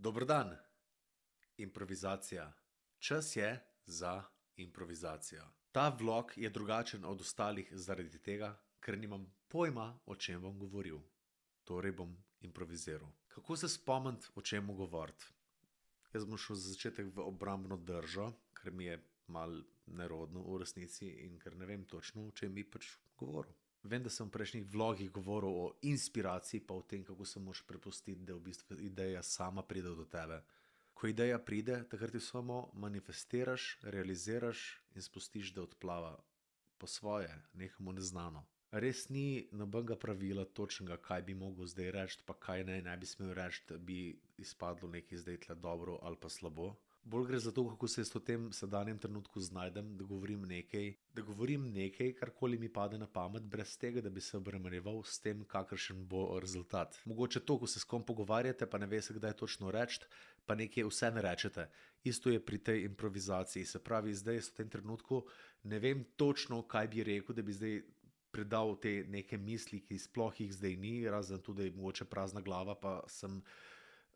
Dober dan, improvizacija. Čas je za improvizacijo. Ta vlog je drugačen od ostalih zaradi tega, ker nimam pojma, o čem bom govoril. Torej bom improviziral. Kako se spomniti, o čem govoriti? Jaz bom šel za začetek v obrambno držo, ker mi je mal nerodno v resnici in ker ne vem točno, o čem bi pač govoril. Vem, da sem v prejšnjih vlogih govoril o inspiraciji, pa o tem, kako se moraš prepustiti, da v bistvu ideja sama pride do tebe. Ko ideja pride, takrat jo samo manifestiraš, realiziraš in spustiš, da odplava po svoje, nekamo neznano. Res ni nobenega pravila točnega, kaj bi mogel zdaj reči, pa kaj ne bi smel reči, da bi izpadlo nekaj zdaj tle dobro ali pa slabo. Bolj gre za to, kako se jaz v tem sedanjem trenutku znajdem, da govorim nekaj, karkoli mi pade na pamet, brez tega, da bi se obremenjeval s tem, kakršen bo rezultat. Mogoče to, ko se s kom pogovarjate, pa ne veste, kdaj točno reči, pa nekaj vse ne rečete. Isto je pri tej improvizaciji. Se pravi, zdaj v tem trenutku ne vem točno, kaj bi rekel, da bi zdaj predal te neke misli, ki sploh jih zdaj ni, razen tudi mogoče prazna glava, pa sem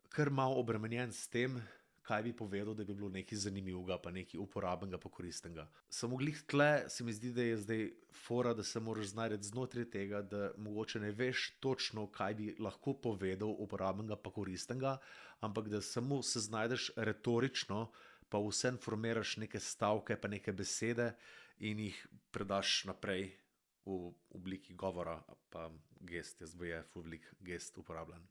kar malo obremenjen s tem, kaj bi povedal, da bi bilo nekaj zanimivega, pa nekaj uporabnega, pa koristnega. Samo glih tle se mi zdi, da je zdaj fora, da se moraš znajti znotraj tega, da mogoče ne veš točno, kaj bi lahko povedal uporabnega, pa koristnega, ampak da samo se znajdeš retorično, pa vsem formiraš neke stavke, pa neke besede in jih predaš naprej v obliki govora, pa gest, jaz je v obliki gest uporabljen.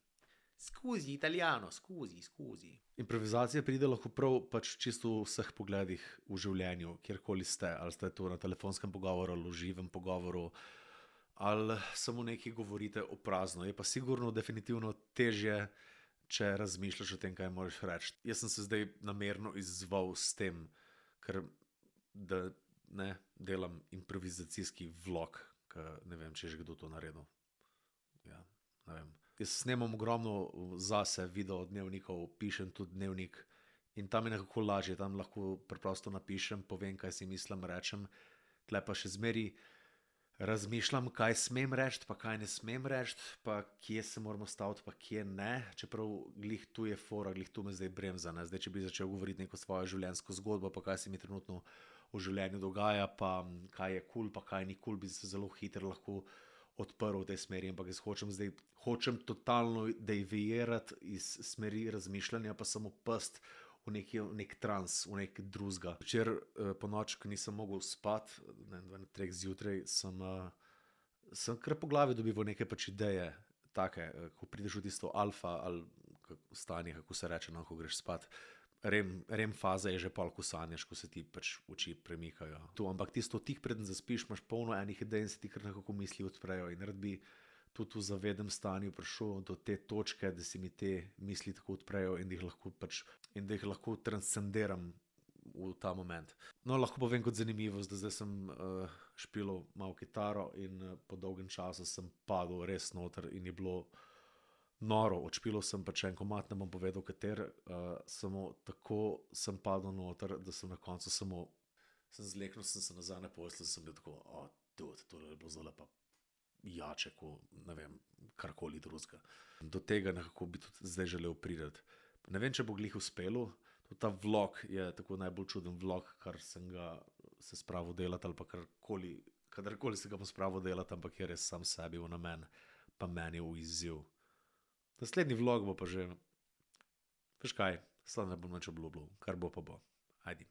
Scusi, Italijano, scusi. Improvizacija pride lahko prav pač čisto v vseh pogledih v življenju, kjerkoli ste, ali ste to na telefonskem pogovoru, ali v živem pogovoru, ali samo nekaj govorite o prazno. Je pa sigurno definitivno težje, če razmišljaš o tem, kaj moraš reči. Jaz sem se zdaj namerno izzval s tem, ker da ne delam improvizacijski vlog, ker ne vem, če je že kdo to naredil. Ja, ne vem. Jaz snemam ogromno zase video dnevnikov, pišem tudi dnevnik in tam je nekako lažje, tam lahko preprosto napišem, povem, kaj si mislim, rečem. Tle pa še zmeri razmišljam, kaj smem reči, pa kaj ne smem reči, pa kje se moramo staviti, pa kje ne, čeprav glih tu je fora, glih tu me zdaj bremza, ne. Zdaj, če bi začel govoriti neko svojo življenjsko zgodbo, pa kaj se mi trenutno v življenju dogaja, pa kaj je kul, pa kaj ni kul, bi se zelo hitro lahko odprl v tej smeri, ampak jaz hočem totalno deviirati iz smeri razmišljanja, pa samo past v nek trans, v nek drugega. Včeraj po noči, ko nisem mogel spati, na 3 zjutraj, sem kar po glavi dobival neke pač ideje, take, ko prideš v tisto alfa ali stanje, kako se reče, no, ko greš spat. REM faza je že pol, ko sanjaš, ko se ti pač oči premikajo. Ampak tisto tik preden zaspiš, imaš polno enih idej in se ti kar nekako misli odprejo in rad bi tudi v zavednem stanju prišel do te točke, da se mi te misli tako odprejo in da jih lahko transcendiram v ta moment. No, lahko povem kot zanimivost, da zdaj sem špilal malo kitaro in po dolgem času sem padel res noter in je bilo noro. Odšpilal sem pa če en komad, ne bom povedal kater, samo tako sem padel noter, da sem na koncu sem zleknil, sem se nazaj na posteljo, sem bil tako, dude, to je bilo zelo pa jače, ko ne vem, karkoli drugega. Do tega nekako bi tudi zdaj želel priti. Ne vem, če bo glih uspelo, tudi ta vlog je tako najbolj čuden vlog, kar sem ga se spravil delati ali pa kadarkoli se ga bom spravil delati, ampak je res sam sebi v namen, pa meni v izziv. Naslednji vlog bo pa že, veš kaj, slej ne bom nič obljubljal, kar bo pa bo. Ajdi.